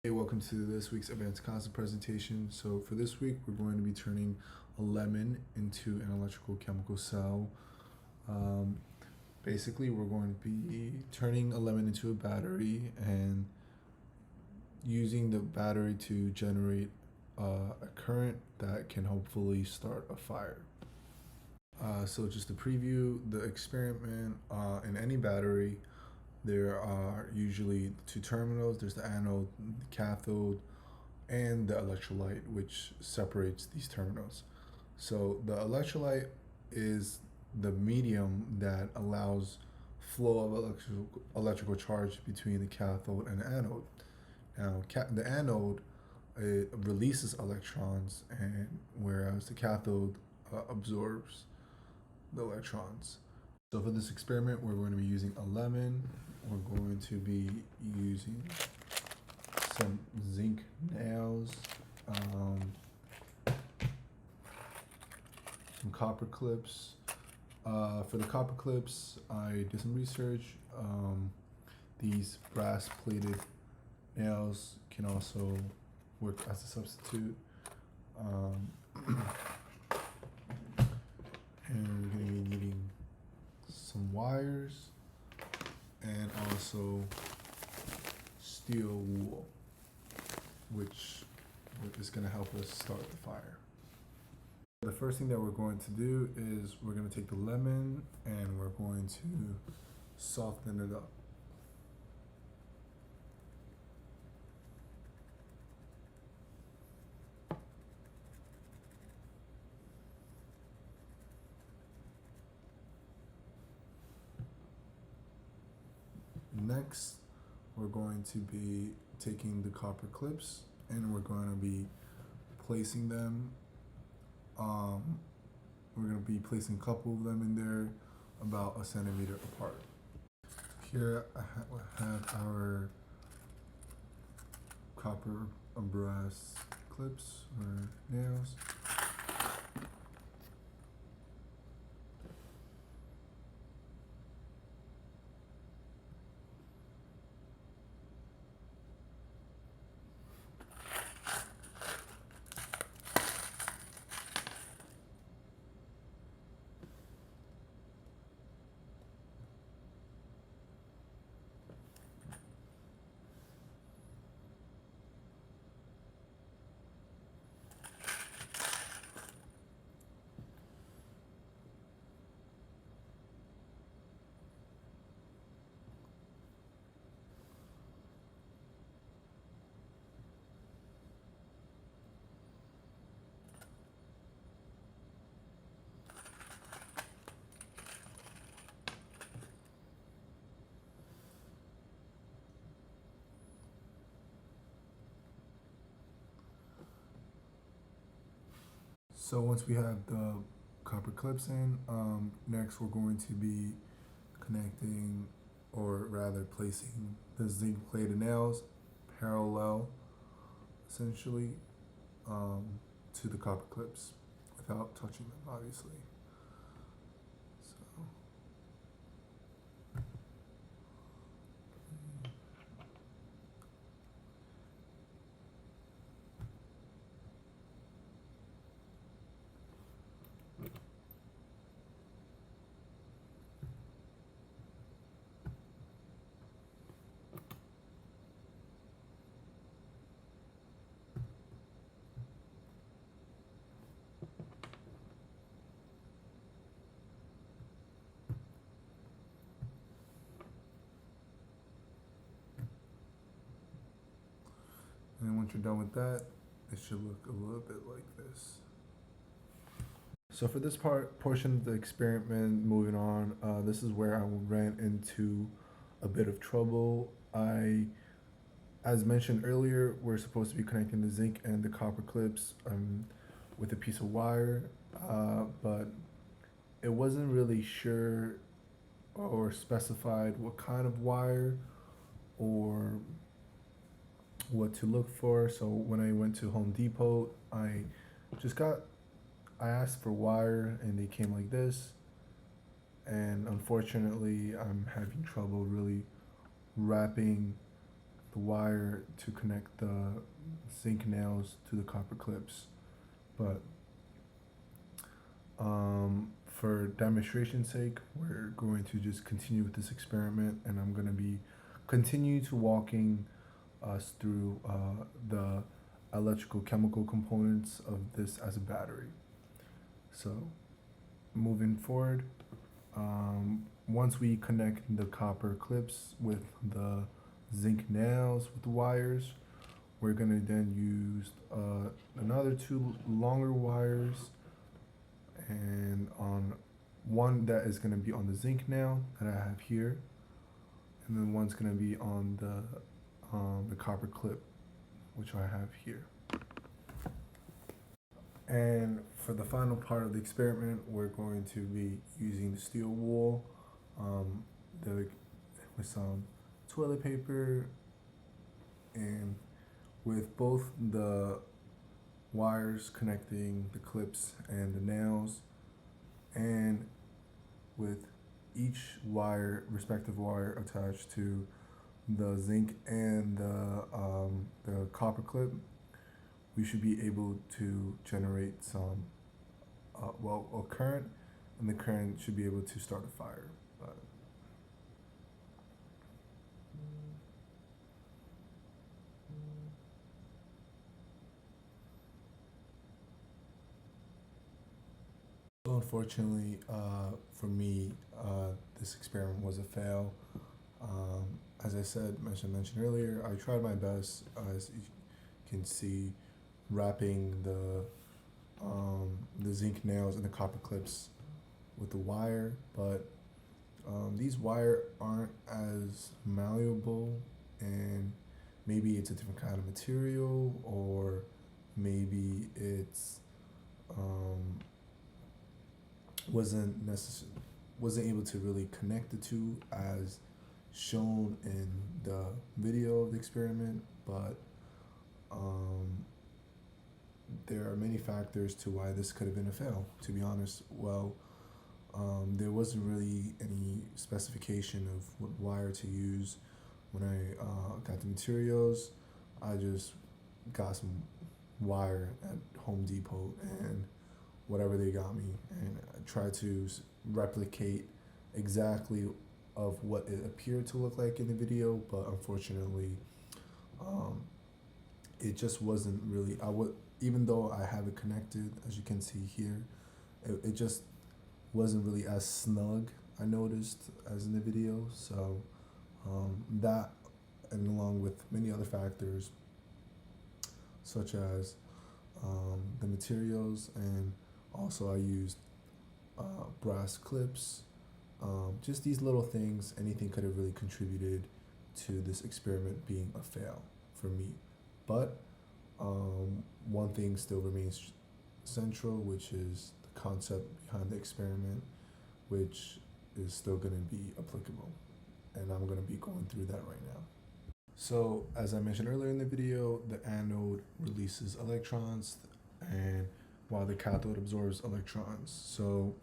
Hey, welcome to this week's advanced concept presentation. So for this week, we're going to be turning a lemon into an electrical chemical cell. Um, Basically, we're going to be turning a lemon into a battery and using the battery to generate a current that can hopefully start a fire. So just to preview the experiment, in any battery, there are usually two terminals. There's the anode, the cathode, and the electrolyte, which separates these terminals. So the electrolyte is the medium that allows flow of electrical charge between the cathode and the anode. Now, the anode, it releases electrons, and whereas the cathode absorbs the electrons. So for this experiment, we're going to be using a lemon. We're going to be using some zinc nails, um, some copper clips. For the copper clips, I did some research. These brass plated nails can also work as a substitute. Um, and we're going to be needing some wires and also steel wool, which is going to help us start the fire. The first thing that we're going to do is we're going to take the lemon and we're going to soften it up. Next, we're going to be taking the copper clips and we're going to be placing them. We're going to be placing a couple of them in there about a centimeter apart. Here I have our copper brass clips or nails. So once we have the copper clips in, next we're going to be connecting, or rather placing, the zinc plated nails parallel, essentially, um, to the copper clips without touching them, obviously. So, and once you're done with that, it should look a little bit like this. So for this portion of the experiment, moving on, this is where I ran into a bit of trouble. As mentioned earlier, we're supposed to be connecting the zinc and the copper clips with a piece of wire, but it wasn't really sure or specified what kind of wire or what to look for. So when I went to Home Depot, just got I asked for wire and they came like this. And unfortunately, I'm having trouble really wrapping the wire to connect the zinc nails to the copper clips. But for demonstration's sake, we're going to just continue with this experiment, and I'm going to be continue to walking us through the electrical chemical components of this as a battery. So moving forward, once we connect the copper clips with the zinc nails with the wires, we're going to then use another two longer wires, and on one that is going to be on the zinc nail that I have here, and then one's going to be on the copper clip, which I have here. And for the final part of the experiment, we're going to be using the steel wool, with some toilet paper, and with both the wires connecting the clips and the nails, and with each respective wire attached to the zinc and the copper clip, we should be able to generate some a current, and the current should be able to start a fire. So unfortunately, for me, this experiment was a fail. As I mentioned earlier, I tried my best, as you can see, wrapping the zinc nails and the copper clips with the wire, but these wire aren't as malleable, and maybe it's a different kind of material, or maybe it's wasn't able to really connect the two as shown in the video of the experiment. But there are many factors to why this could have been a fail, to be honest. Well, there wasn't really any specification of what wire to use. When I got the materials, I just got some wire at Home Depot and whatever they got me, and I tried to replicate exactly of what it appeared to look like in the video. But unfortunately, it just wasn't really, even though I have it connected, as you can see here, it just wasn't really as snug, I noticed, as in the video. So that, and along with many other factors, such as the materials, and also I used brass clips. Just these little things, anything could have really contributed to this experiment being a fail for me. But one thing still remains central, which is the concept behind the experiment, which is still going to be applicable. And I'm going to be going through that right now. So, as I mentioned earlier in the video, the anode releases electrons, and while the cathode absorbs electrons. So,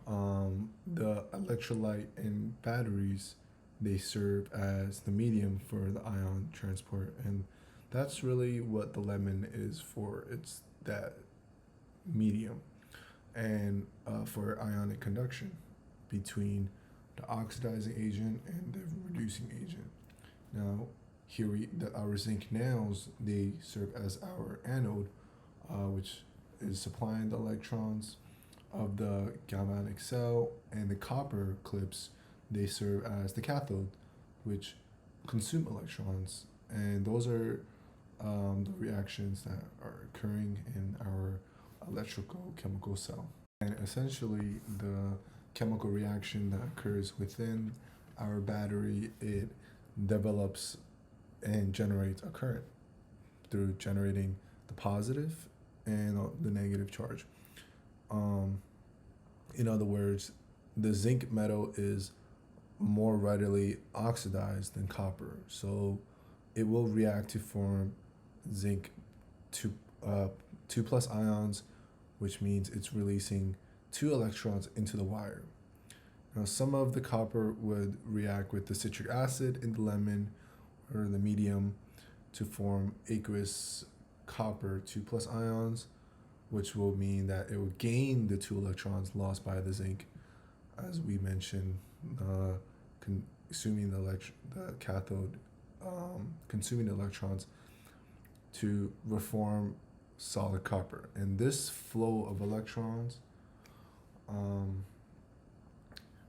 the electrolyte in batteries, they serve as the medium for the ion transport, and that's really what the lemon is for. It's that medium, and for ionic conduction between the oxidizing agent and the reducing agent. Now, our zinc nails, they serve as our anode, which is supplying the electrons of the galvanic cell, and the copper clips, they serve as the cathode, which consume electrons, and those are the reactions that are occurring in our electrical chemical cell. And essentially, the chemical reaction that occurs within our battery, it develops and generates a current through generating the positive and the negative charge. In other words, the zinc metal is more readily oxidized than copper, so it will react to form zinc 2 plus ions, which means it's releasing 2 electrons into the wire. Now, some of the copper would react with the citric acid in the lemon, or the medium to form aqueous copper 2 plus ions, which will mean that it will gain the 2 electrons lost by the zinc, as we mentioned, consuming the cathode, consuming the electrons to reform solid copper. And this flow of electrons,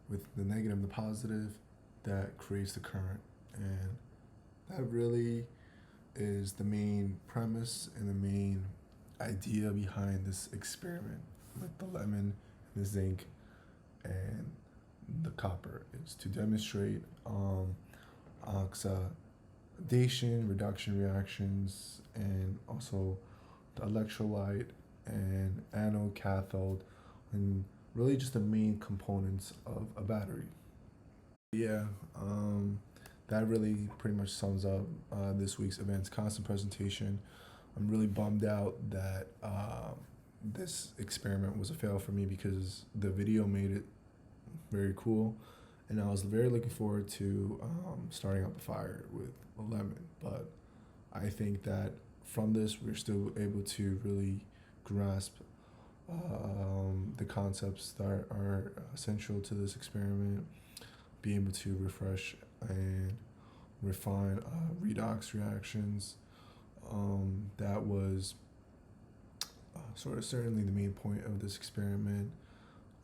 with the negative and the positive, that creates the current. And that really is the main premise and the main idea behind this experiment with the lemon, the zinc, and the copper, is to demonstrate oxidation, reduction reactions, and also the electrolyte and anode, cathode, and really just the main components of a battery. Yeah, that really pretty much sums up this week's advanced constant presentation. I'm really bummed out that this experiment was a fail for me, because the video made it very cool, and I was very looking forward to starting up a fire with a lemon. But I think that from this, we're still able to really grasp the concepts that are essential to this experiment, be able to refresh and refine redox reactions. That was sort of certainly the main point of this experiment.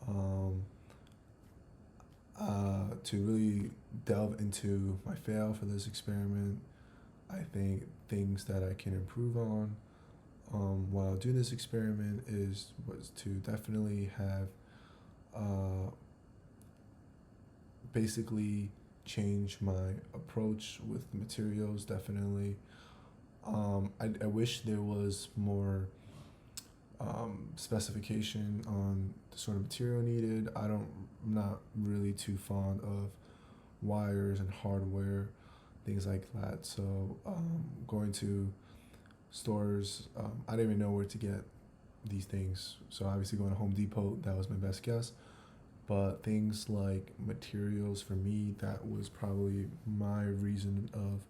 Um, to really delve into my fail for this experiment, I think things that I can improve on while doing this experiment was to definitely have basically change my approach with materials. Definitely, I wish there was more specification on the sort of material needed. I'm not really too fond of wires and hardware, things like that. So going to stores, I didn't even know where to get these things. So obviously going to Home Depot, that was my best guess. But things like materials, for me, that was probably my reason of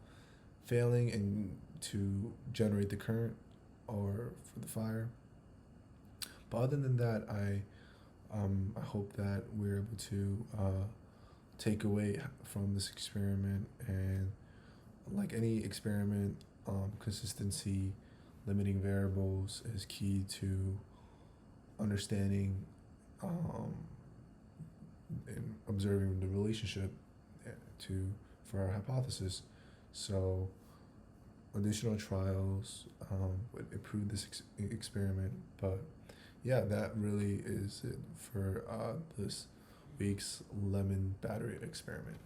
failing and to generate the current or for the fire. But other than that, I hope that we're able to take away from this experiment, and like any experiment, consistency, limiting variables is key to understanding and observing the relationship to for our hypothesis. So additional trials would improve this experiment. But yeah, that really is it for this week's lemon battery experiment.